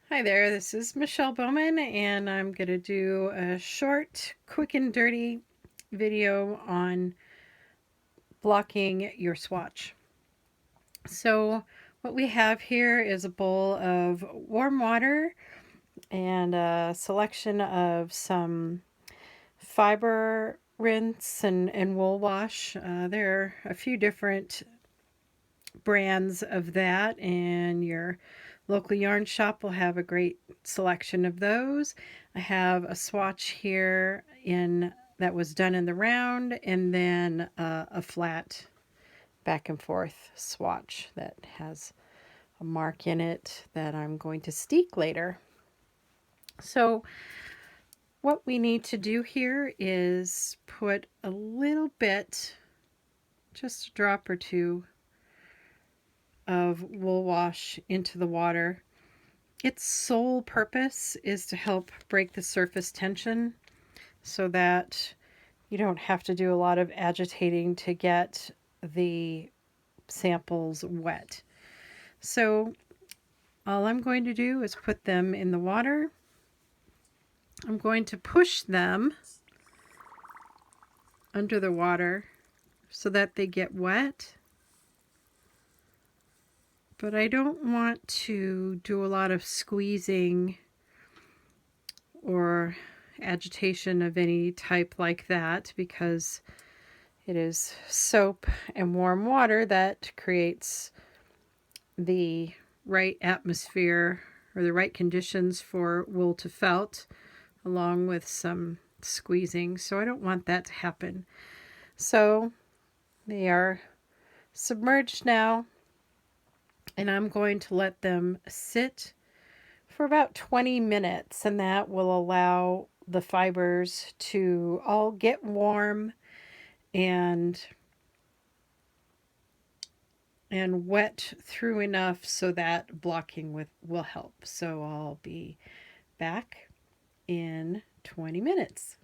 Hi there, this is Michelle Bowman, and I'm going to do a short, quick and dirty video on blocking your swatch. So what we have here is a bowl of warm water and a selection of some fiber rinse and wool wash. There are a few different brands of that, and your local yarn shop will have a great selection of those. I have a swatch here in that was done in the round, and then a flat back and forth swatch that has a mark in it that I'm going to steek later. So what we need to do here is put a little bit, just a drop or two of wool wash into the water. Its sole purpose is to help break the surface tension so that you don't have to do a lot of agitating to get the samples wet. So all I'm going to do is put them in the water. I'm going to push them under the water so that they get wet. But I don't want to do a lot of squeezing or agitation of any type like that, because it is soap and warm water that creates the right atmosphere or the right conditions for wool to felt, along with some squeezing. So I don't want that to happen. So they are submerged now, and I'm going to let them sit for about 20 minutes, and that will allow the fibers to all get warm and wet through enough so that blocking will help. So I'll be back in 20 minutes.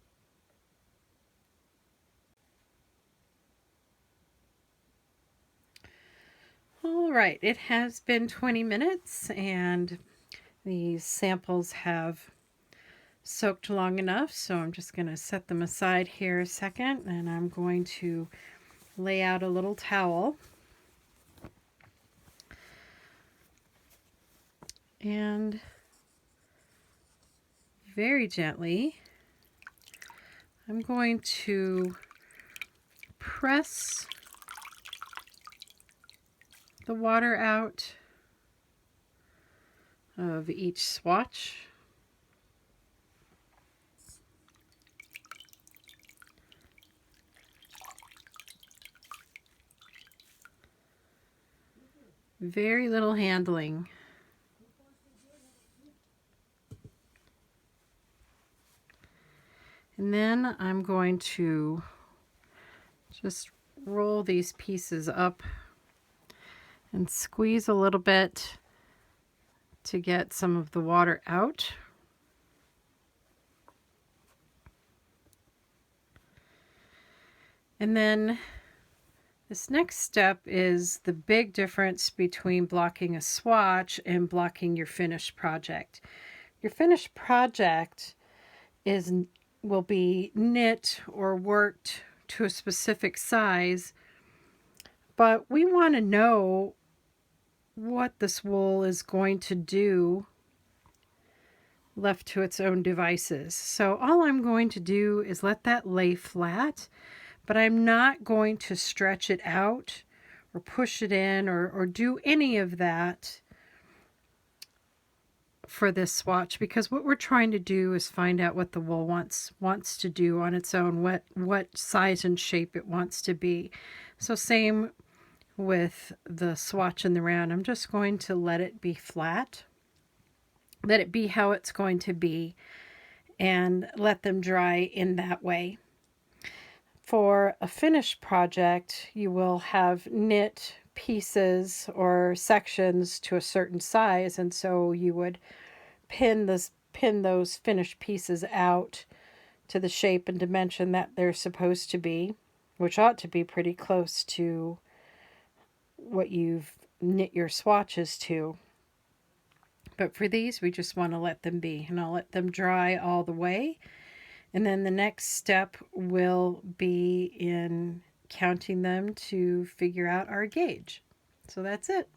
All right, it has been 20 minutes and these samples have soaked long enough, so I'm just going to set them aside here a second, and I'm going to lay out a little towel. And very gently, I'm going to press the water out of each swatch. Very little handling. And then I'm going to just roll these pieces up and squeeze a little bit to get some of the water out. And then this next step is the big difference between blocking a swatch and blocking your finished project. Your finished project will be knit or worked to a specific size, but we want to know what this wool is going to do left to its own devices. So all I'm going to do is let that lay flat, but I'm not going to stretch it out or push it in or do any of that for this swatch, because what we're trying to do is find out what the wool wants to do on its own, what size and shape it wants to be. So same with the swatch in the round. I'm just going to let it be flat, let it be how it's going to be, and let them dry in that way. For a finished project, you will have knit pieces or sections to a certain size, and so you would pin those finished pieces out to the shape and dimension that they're supposed to be, which ought to be pretty close to what you've knit your swatches to. But for these, we just want to let them be, and I'll let them dry all the way. And then the next step will be in counting them to figure out our gauge. So that's it.